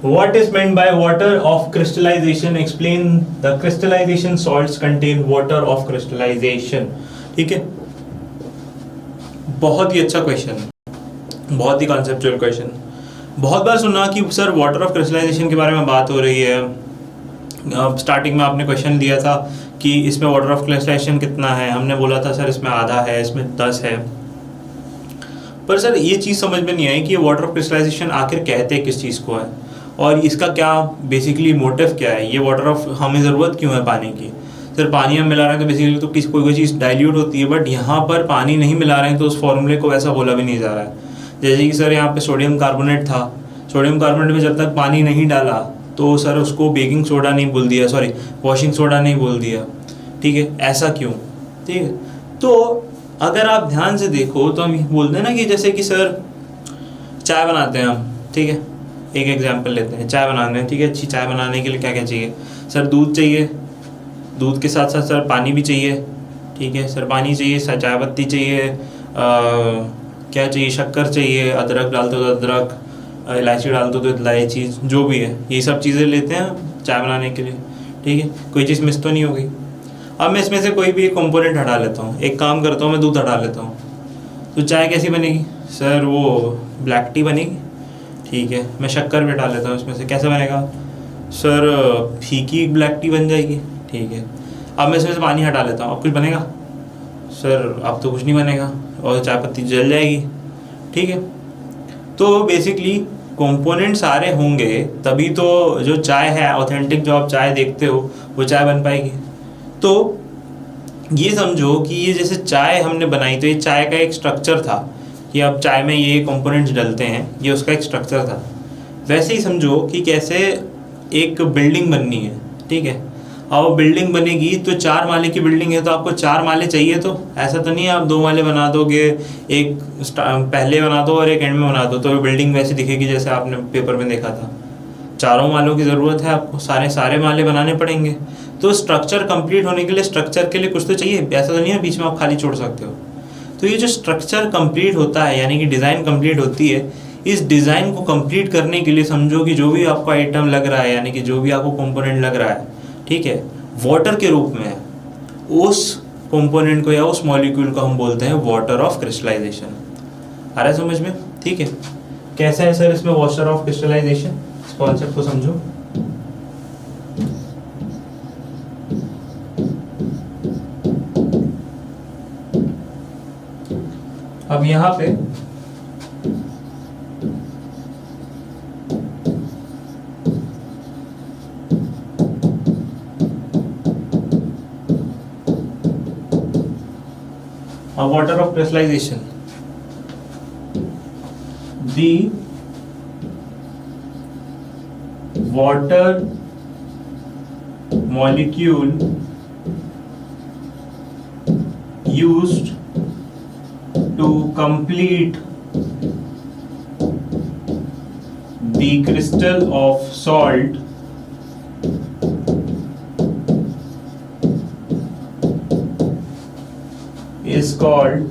What is meant by water of crystallization? Explain the crystallization salts contain water of crystallization. ठीक है, बहुत ही अच्छा question, बहुत ही conceptual question. बहुत बार सुना कि सर वाटर ऑफ क्रिस्टलाइजेशन के बारे में बात हो रही है. स्टार्टिंग में आपने क्वेश्चन दिया था कि इसमें वाटर ऑफ क्रिस्टलाइजेशन कितना है, हमने बोला था सर इसमें आधा है, इसमें 10 है. पर सर ये चीज़ समझ में नहीं आई कि ये वाटर ऑफ क्रिस्टलाइजेशन आखिर कहते किस चीज़ को है और इसका क्या बेसिकली मोटिव क्या है. ये वाटर ऑफ हमें ज़रूरत क्यों है पानी की. सर पानी हम मिला रहे हैं तो बेसिकली तो किसी कोई चीज़ डाइल्यूट होती है, बट यहाँ पर पानी नहीं मिला रहे हैं तो उस फॉर्मूले को वैसा बोला भी नहीं जा रहा है. जैसे कि सर यहाँ पे सोडियम कार्बोनेट था, सोडियम कार्बोनेट में जब तक पानी नहीं डाला तो सर उसको बेकिंग सोडा नहीं बोल दिया, सॉरी वॉशिंग सोडा नहीं बोल दिया. ठीक है, ऐसा क्यों. ठीक है, तो अगर आप ध्यान से देखो तो हम बोलते हैं ना कि जैसे कि सर चाय बनाते हैं हम. ठीक है, एक एग्जांपल लेते हैं, चाय बनाने. ठीक है, अच्छी चाय बनाने के लिए क्या क्या चाहिए. सर दूध चाहिए, दूध के साथ साथ सर पानी भी चाहिए. ठीक है, सर पानी चाहिए, सर चाय पत्ती चाहिए, क्या चाहिए, शक्कर चाहिए, अदरक डालते हो तो अदरक, इलायची डालते हो तो इलायची, जो भी है ये सब चीज़ें लेते हैं चाय बनाने के लिए. ठीक है, कोई चीज़ मिस तो नहीं हो गई. अब मैं इसमें से कोई भी एक कंपोनेंट हटा लेता हूँ, एक काम करता हूँ मैं दूध हटा लेता हूँ, तो चाय कैसी बनेगी. सर वो ब्लैक टी बनेगी. ठीक है, मैं शक्कर भी डाल लेता हूँ इसमें से, कैसे बनेगा. सर फीकी ब्लैक टी बन जाएगी. ठीक है, अब मैं इसमें से पानी हटा लेता हूँ, अब कुछ बनेगा. सर अब तो कुछ नहीं बनेगा और चाय पत्ती जल जाएगी. ठीक है, तो बेसिकली कंपोनेंट सारे होंगे तभी तो जो चाय है ऑथेंटिक, जो आप चाय देखते हो वो चाय बन पाएगी. तो ये समझो कि ये जैसे चाय हमने बनाई तो ये चाय का एक स्ट्रक्चर था कि अब चाय में ये कंपोनेंट्स डलते हैं, ये उसका एक स्ट्रक्चर था. वैसे ही समझो कि कैसे एक बिल्डिंग बननी है. ठीक है, अब बिल्डिंग बनेगी तो 4 माले की बिल्डिंग है तो आपको 4 माले चाहिए. तो ऐसा तो नहीं है आप 2 माले बना दोगे, एक पहले बना दो और एक एंड में बना दो तो बिल्डिंग वैसी दिखेगी जैसे आपने पेपर में देखा था. 4 मालों की ज़रूरत है आपको, सारे माले बनाने पड़ेंगे. तो स्ट्रक्चर कंप्लीट होने के लिए, स्ट्रक्चर के लिए कुछ तो चाहिए, ऐसा तो नहीं है बीच में आप खाली छोड़ सकते हो. तो ये जो स्ट्रक्चर कंप्लीट होता है यानी कि डिज़ाइन कंप्लीट होती है, इस डिज़ाइन को कंप्लीट करने के लिए समझो कि जो भी आपको आइटम लग रहा है यानी कि जो भी आपको कंपोनेंट लग रहा है, ठीक है, वाटर के रूप में है, उस कंपोनेंट को या उस मॉलिक्यूल को हम बोलते हैं वाटर ऑफ क्रिस्टलाइजेशन. आ रहा है समझ में. ठीक है, कैसा है सर इसमें वाटर ऑफ क्रिस्टलाइजेशन, इस कॉन्सेप्ट को समझो. अब यहाँ पे water of crystallization, the water molecule used to complete the crystal of salt is called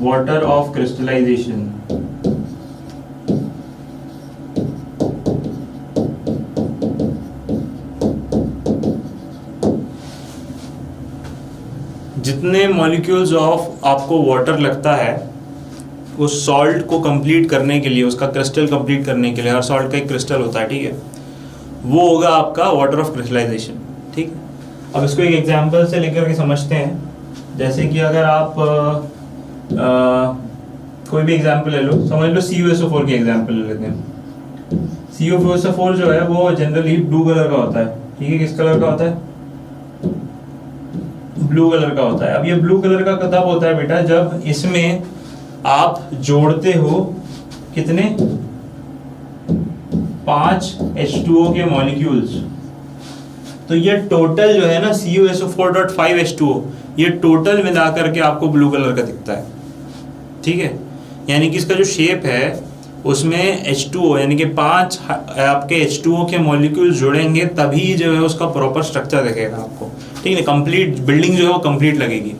water of crystallization. जितने मॉलिक्यूल्स ऑफ आपको वाटर लगता है उस सॉल्ट को कंप्लीट करने के लिए, उसका क्रिस्टल कंप्लीट करने के लिए, हर सॉल्ट का एक क्रिस्टल होता है. ठीक है, वो होगा आपका वाटर ऑफ क्रिस्टलाइजेशन. ठीक है, अब इसको एक एग्जांपल से लेकर के समझते हैं. जैसे कि अगर आप कोई भी एग्जांपल ले लो, समझ लो CuSO4 की एग्जांपल ले लेते हैं. CuSO4 जो है वो जनरली ब्लू कलर का होता है. ठीक है, किस कलर का होता है, ब्लू कलर का होता है. अब ये ब्लू कलर का तब होता है बेटा जब इसमें आप जोड़ते हो कितने, 5 H2O के मॉलिक्यूल्स. तो ये टोटल जो है ना CuSO4.5H2O, ये टोटल मिला करके आपको ब्लू कलर का दिखता है. ठीक है, यानी कि इसका जो शेप है उसमें H2O यानी कि 5 आपके H2O के मॉलिक्यूल्स जुड़ेंगे तभी जो है उसका प्रॉपर स्ट्रक्चर दिखेगा आपको. ठीक है, कंप्लीट बिल्डिंग जो है वो कंप्लीट लगेगी.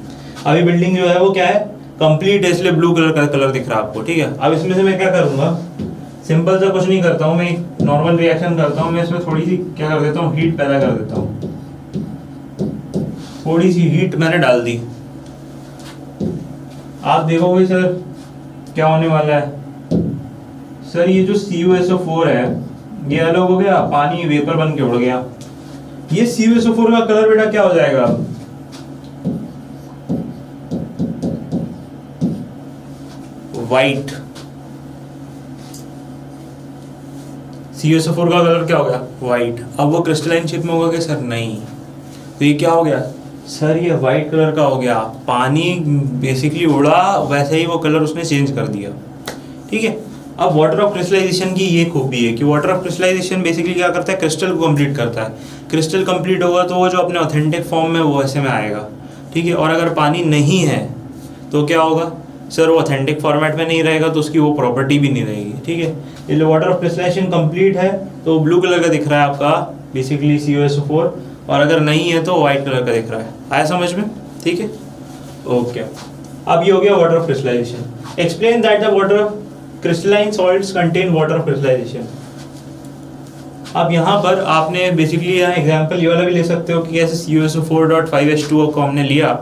अभी बिल्डिंग जो है वो क्या है, कंप्लीट है, इसलिए ब्लू कलर का कलर दिख रहा है आपको. ठीक है, अब इसमें से मैं क्या करूंगा, सिंपल सा कुछ नहीं करता हूँ मैं, एक नॉर्मल रिएक्शन करता हूँ मैं, इसमें थोड़ी सी क्या कर देता हूँ, हीट पैदा कर देता हूँ, थोड़ी सी हीट मैंने डाल दी। आप देखोगे सर क्या होने वाला है, सर ये जो CuSO4 है ये अलग हो गया, पानी वेपर बन के उड़ गया। ये CuSO4 का कलर बेटा क्या हो जाएगा, व्हाइट। CuSO4 का कलर क्या हो गया, व्हाइट। अब वो क्रिस्टलाइन शेप में होगा क्या सर, नहीं। तो ये क्या हो गया सर, ये व्हाइट कलर का हो गया, पानी बेसिकली उड़ा वैसे ही वो कलर उसने चेंज कर दिया, ठीक है। अब वाटर ऑफ क्रिस्टलाइजेशन की ये खूबी है कि वाटर ऑफ क्रिस्टलाइजेशन बेसिकली क्या करता है, क्रिस्टल को कंप्लीट करता है। क्रिस्टल कंप्लीट होगा तो वो जो अपने ऑथेंटिक फॉर्म में वो ऐसे में आएगा, ठीक है। और अगर पानी नहीं है तो क्या होगा सर, वो ऑथेंटिक फॉर्मेट में नहीं रहेगा तो उसकी वो प्रॉपर्टी भी नहीं रहेगी, ठीक है। इसलिए वाटर ऑफ क्रिस्टलाइजेशन कंप्लीट है तो ब्लू कलर का दिख रहा है आपका बेसिकली CuSO4, और अगर नहीं है तो व्हाइट कलर का दिख रहा है। आया समझ में, ठीक है, ओके। अब ये हो गया water of crystallization. Explain that the water of crystalline salts contain water of crystallization. अब यहाँ पर आपने बेसिकली यहाँ एग्जांपल ये वाला भी ले सकते हो कि कैसे CuSO4.5H2O को हमने लिया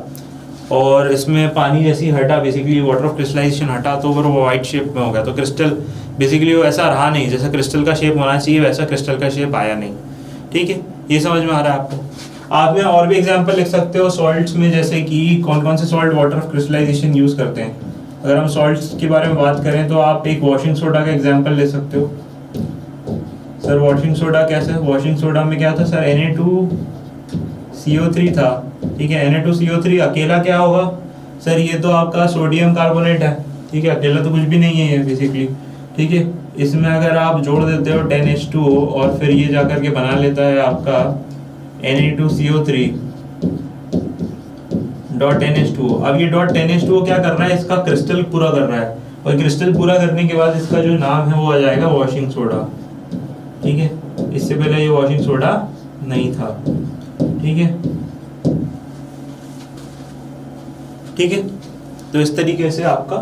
और इसमें पानी जैसी हटा, बेसिकली वाटर ऑफ क्रिस्टलाइजेशन हटा तो वो वाइट शेप में हो गया। तो क्रिस्टल बेसिकली वो ऐसा रहा नहीं, जैसा क्रिस्टल का शेप होना चाहिए वैसा क्रिस्टल का शेप आया नहीं, ठीक है। ये समझ में आ रहा है आपको। आप में और भी एग्जांपल लिख सकते हो सॉल्ट्स में, जैसे कि कौन कौन से salt water of crystallization use करते हैं। अगर हम सॉल्ट्स के बारे में बात करें तो आप एक वॉशिंग सोडा का एग्जांपल ले सकते हो। सर वॉशिंग सोडा कैसे, वॉशिंग सोडा में क्या था सर, Na2CO3 था, ठीक है। Na2CO3 अकेला क्या होगा सर, ये तो आपका सोडियम कार्बोनेट है, ठीक है, अकेला तो कुछ भी नहीं है ये बेसिकली, ठीक है। इसमें अगर आप जोड़ देते हो 10H2O और फिर ये जाकर के बना लेता है आपका Na2CO3.10H2O। अब ये .10H2O क्या कर रहा है, इसका क्रिस्टल पूरा कर रहा है, और क्रिस्टल पूरा करने के बाद इसका जो नाम है वो आ जाएगा वॉशिंग सोडा, ठीक है। इससे पहले ये वॉशिंग सोडा नहीं था, ठीक है, ठीक है। तो इस तरीके से आपका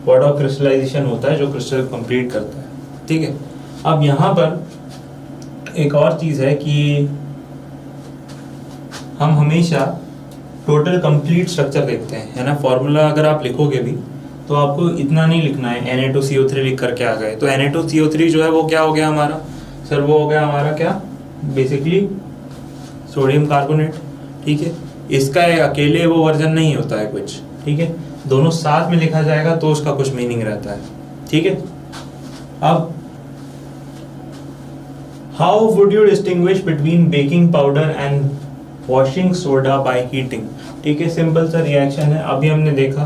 वाटर ऑफ क्रिस्टलाइजेशन होता है जो क्रिस्टल कंप्लीट करता है, ठीक है। अब यहाँ पर एक और चीज है कि हम हमेशा टोटल कंप्लीट स्ट्रक्चर देखते हैं, है ना। फॉर्मूला अगर आप लिखोगे भी तो आपको इतना नहीं लिखना है Na2CO3 लिख करके आ गए। तो Na2CO3 जो है वो क्या हो गया हमारा सर, वो हो गया हमारा क्या, बेसिकली सोडियम कार्बोनेट, ठीक है। इसका अकेले वो वर्जन नहीं होता है कुछ, ठीक है, दोनों साथ में लिखा जाएगा तो उसका कुछ मीनिंग रहता है, ठीक है। अब how would you distinguish between baking powder and washing soda by heating, ठीक है। सिंपल सा रिएक्शन है, अभी हमने देखा,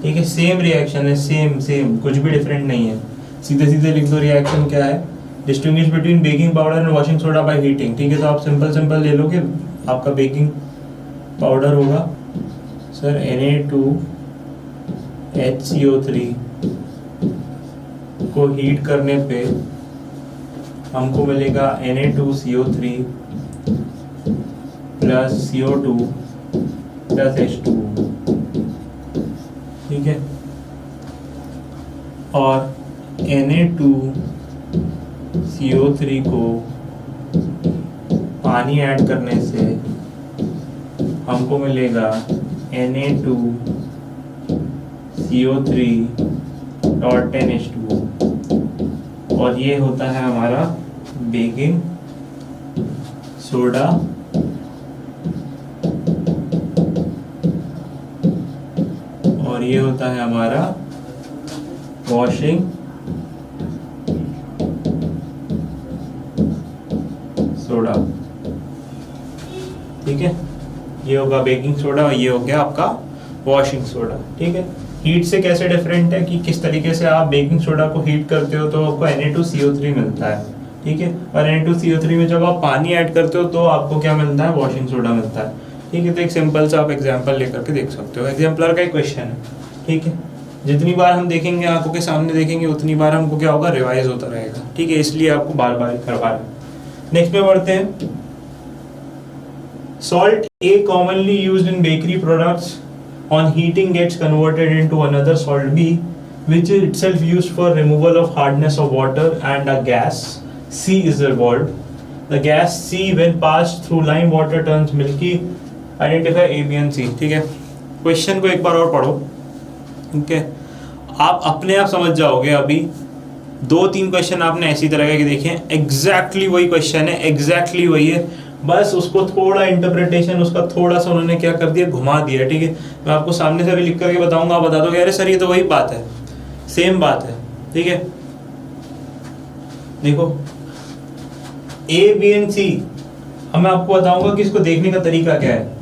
ठीक है, सेम रिएक्शन है, सेम कुछ भी डिफरेंट नहीं है। सीधे सीधे लिख दो रिएक्शन क्या है, distinguish between baking powder and washing soda by heating, ठीक है। तो आप सिंपल ले लोगे, आपका बेकिंग पाउडर होगा सर Na2HCO3 को हीट करने पे हमको मिलेगा Na2CO3 plus CO2 plus H2O, ठीक है। और Na2CO3 को पानी ऐड करने से हमको मिलेगा Na2CO3.10H2O, और ये होता है हमारा बेकिंग सोडा और ये होता है हमारा वॉशिंग सोडा, ठीक है। ये होगा बेकिंग सोडा और ये हो गया आपका वॉशिंग सोडा, ठीक है। हीट से कैसे डिफरेंट है कि किस तरीके से आप बेकिंग सोडा को हीट करते हो तो आपको Na2CO3 मिलता है, ठीक है। और Na2CO3 में जब आप पानी ऐड करते हो तो आपको क्या मिलता है, वॉशिंग सोडा मिलता है, ठीक है। तो एक सिंपल सा आप एग्जांपल लेकर के देख सकते हो, एग्जाम्पलर का एक क्वेश्चन है, ठीक है। जितनी बार हम देखेंगे, आंखों के सामने देखेंगे, उतनी बार हमको क्या होगा, रिवाइज होता रहेगा, ठीक है। इसलिए आपको बार बार करवा रहे हैं। नेक्स्ट में बढ़ते हैं। Salt A commonly used in bakery products on heating gets converted into another salt B which is itself used for removal of hardness of water, and a gas C is involved. The gas C when passed through lime water turns milky. Identify A, B and C. ठीक है, question को एक बार और पढ़ो, ठीक है, आप अपने आप समझ जाओगे। अभी 2-3 क्वेश्चन आपने ऐसी तरह के देखे हैं, एग्जैक्टली वही क्वेश्चन है, एग्जैक्टली वही है, बस उसको थोड़ा इंटरप्रिटेशन उसका थोड़ा सा उन्होंने क्या कर दिया, घुमा दिया। ठीक है, मैं आपको सामने से भी लिख करके बताऊंगा, आप बता दोगे अरे सर ये तो वही बात है, सेम बात है। ठीक है, देखो A, B and C, अब मैं आपको बताऊंगा कि इसको देखने का तरीका क्या है।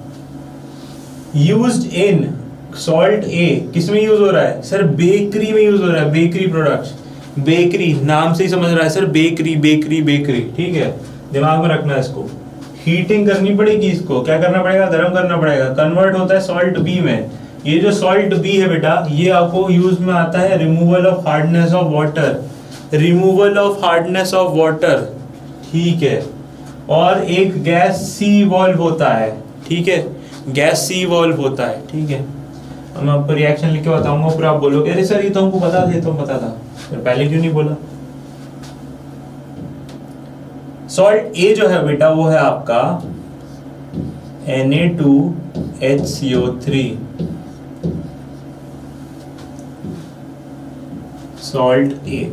यूज्ड इन सॉल्ट A किस में यूज हो रहा है सर, बेकरी में यूज हो रहा है, बेकरी प्रोडक्ट्स, बेकरी नाम से ही समझ रहा है सर, बेकरी बेकरी बेकरी। ठीक है, दिमाग में रखना है इसको। हीटिंग करनी पड़ेगी, इसको क्या करना पड़ेगा, गर्म करना पड़ेगा, कन्वर्ट होता है सॉल्ट बी में। ये जो सॉल्ट बी है बेटा, ये आपको यूज में आता है removal of hardness of water, removal of hardness of water. ठीक है, और एक गैस सी वॉल्व होता है। ठीक है, गैस सी वॉल्व होता है। ठीक है, अब मैं आपको रिएक्शन लिख के बताऊंगा, फिर आप बोलोगे अरे सर ये तो हमको पता था, ये तो पता था, फिर पहले क्यों नहीं बोला। सॉल्ट ए जो है बेटा वो है आपका Na2HCO3, सॉल्ट ए।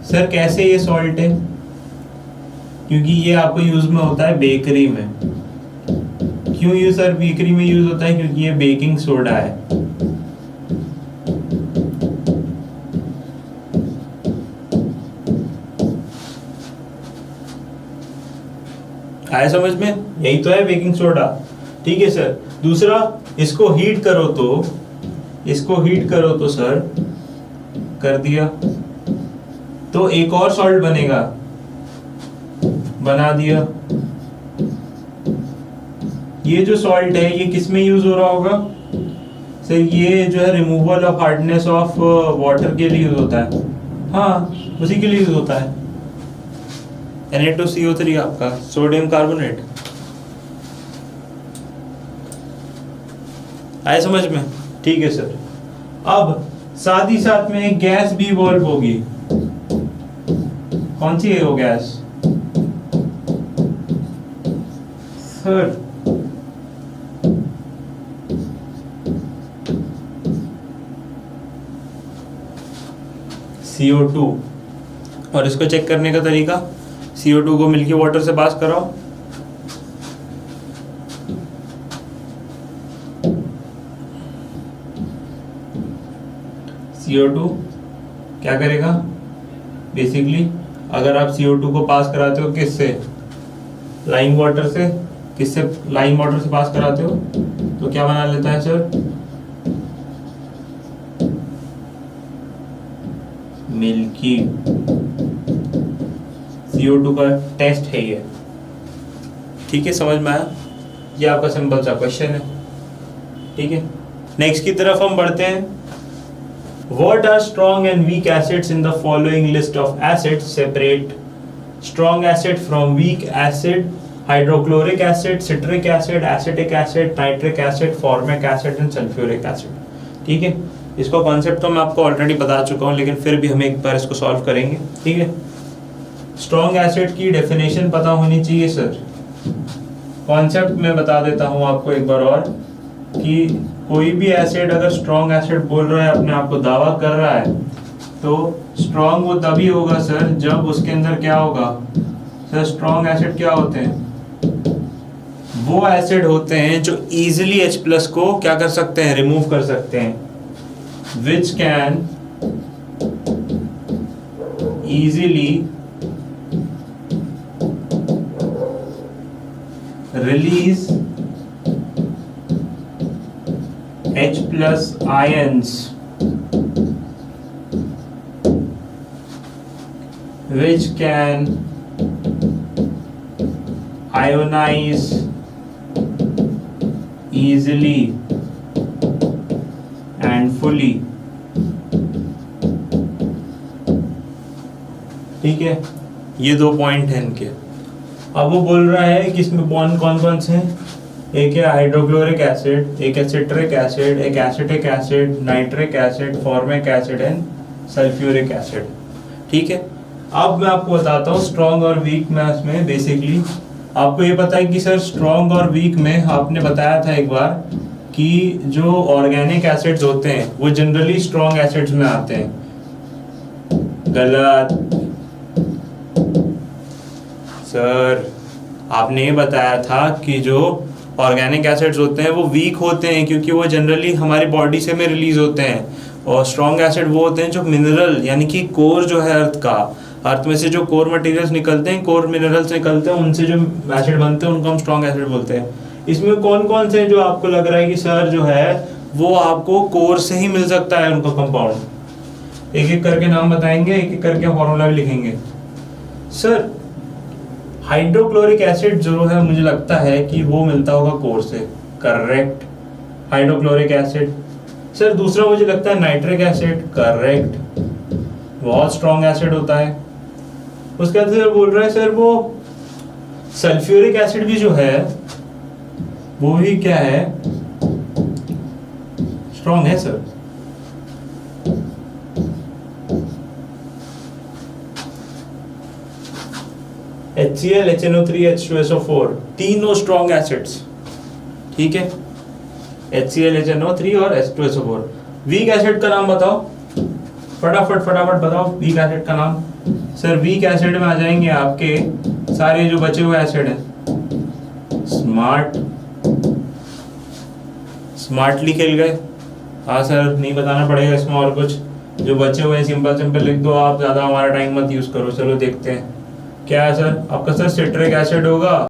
सर कैसे ये सॉल्ट है, क्योंकि ये आपको यूज में होता है बेकरी में। क्यों ये सर बेकरी में यूज होता है, क्योंकि ये बेकिंग सोडा है। आया समझ में, यही तो है बेकिंग सोडा। ठीक है सर, दूसरा इसको हीट करो तो, इसको हीट करो तो सर कर दिया तो एक और सॉल्ट बनेगा, बना दिया। ये जो सॉल्ट है ये किस में यूज हो रहा होगा सर, ये जो है removal of hardness of water के लिए यूज होता है। हाँ, उसी के लिए यूज होता है। Na2CO3 आपका सोडियम कार्बोनेट। आए समझ में, ठीक है सर। अब साथ ही साथ में एक गैस भी इवॉल्व होगी। कौन सी है वो गैस सर, CO2। और इसको चेक करने का तरीका, CO2 को मिल्की वाटर से पास कराओ, CO2 क्या करेगा बेसिकली, अगर आप CO2 को पास कराते हो किससे, लाइम वाटर से, किससे लाइम वाटर से पास कराते हो तो क्या बना लेता है सर, मिल्की। CO2 का टेस्ट है ये। ठीक है, समझ में आया, ये आपका सिंपल सा क्वेश्चन है। ठीक है, नेक्स्ट की तरफ हम बढ़ते हैं। What are strong and weak acids in the following list of acids? Separate strong acid from weak acid: hydrochloric acid, citric acid, acetic acid, nitric acid, formic acid and sulfuric acid. ठीक है, इसको concept तो मैं आपको already बता चुका हूँ, लेकिन फिर भी हम एक बार इसको सॉल्व करेंगे। ठीक है, स्ट्रॉन्ग एसिड की डेफिनेशन पता होनी चाहिए सर। कॉन्सेप्ट मैं बता देता हूँ आपको एक बार और, कि कोई भी एसिड अगर स्ट्रॉन्ग एसिड बोल रहा है, अपने आप को दावा कर रहा है, तो स्ट्रॉन्ग वो तभी होगा सर जब उसके अंदर क्या होगा सर, स्ट्रॉन्ग एसिड क्या होते हैं, वो एसिड होते हैं जो इजीली H+ को क्या कर सकते हैं, रिमूव कर सकते हैं, which can easily release H+ ions which can ionize easily and fully। ठीक है, ये 2 पॉइंट हैं इनके। अब वो बोल रहा है कि इसमें बॉन्ड कौन कौन से हैं, एक है हाइड्रोक्लोरिक एसिड, एक है सिट्रिक एसिड, एक acetic acid, nitric acid, formic acid and sulphuric acid. ठीक है, अब मैं आपको बताता हूँ स्ट्रॉन्ग और वीक मैथ्स में। बेसिकली आपको ये पता है कि सर स्ट्रॉन्ग और वीक में आपने बताया था एक बार कि जो ऑर्गेनिक एसिड्स होते हैं वो जनरली स्ट्रॉन्ग एसिड्स में आते हैं। गलत सर, आपने ये बताया था कि जो ऑर्गेनिक एसिड्स होते हैं वो वीक होते हैं क्योंकि वो जनरली हमारी बॉडी से में रिलीज होते हैं, और स्ट्रॉन्ग एसिड वो होते हैं जो मिनरल यानी कि कोर जो है अर्थ में से जो कोर मटेरियल्स निकलते हैं, कोर मिनरल्स निकलते हैं, उनसे जो एसिड बनते हैं उनको हम स्ट्रॉन्ग एसिड बोलते हैं। इसमें कौन कौन से जो आपको लग रहा है कि सर जो है वो आपको कोर से ही मिल सकता है उनका कंपाउंड? एक एक करके नाम बताएंगे, एक एक करके फॉर्मूला भी लिखेंगे। सर हाइड्रोक्लोरिक एसिड जो है मुझे लगता है कि वो मिलता होगा कोर से, करेक्ट, हाइड्रोक्लोरिक एसिड। सर दूसरा मुझे लगता है नाइट्रिक एसिड, करेक्ट, बहुत स्ट्रॉन्ग एसिड होता है। उसके बाद सर बोल रहा है सर वो सल्फ्यूरिक एसिड भी जो है वो भी क्या है, स्ट्रॉन्ग है सर। HCl, HNO3, H2SO4 तीनों स्ट्रॉन्ग एसिड्स। ठीक है, HCl, HNO3 और H2SO4। वीक एसिड का नाम बताओ, फटाफट बताओ वीक एसिड का नाम। सर वीक एसिड में आ जाएंगे आपके सारे जो बचे हुए एसिड हैं। स्मार्टली खेल गए। हाँ सर, नहीं बताना पड़ेगा इसमें और कुछ, जो बचे हुए हैं सिंपल लिख दो आप, ज्यादा हमारा टाइम मत यूज करो। चलो देखते हैं क्या है सर। आपका सर सिट्रिक एसिड होगा,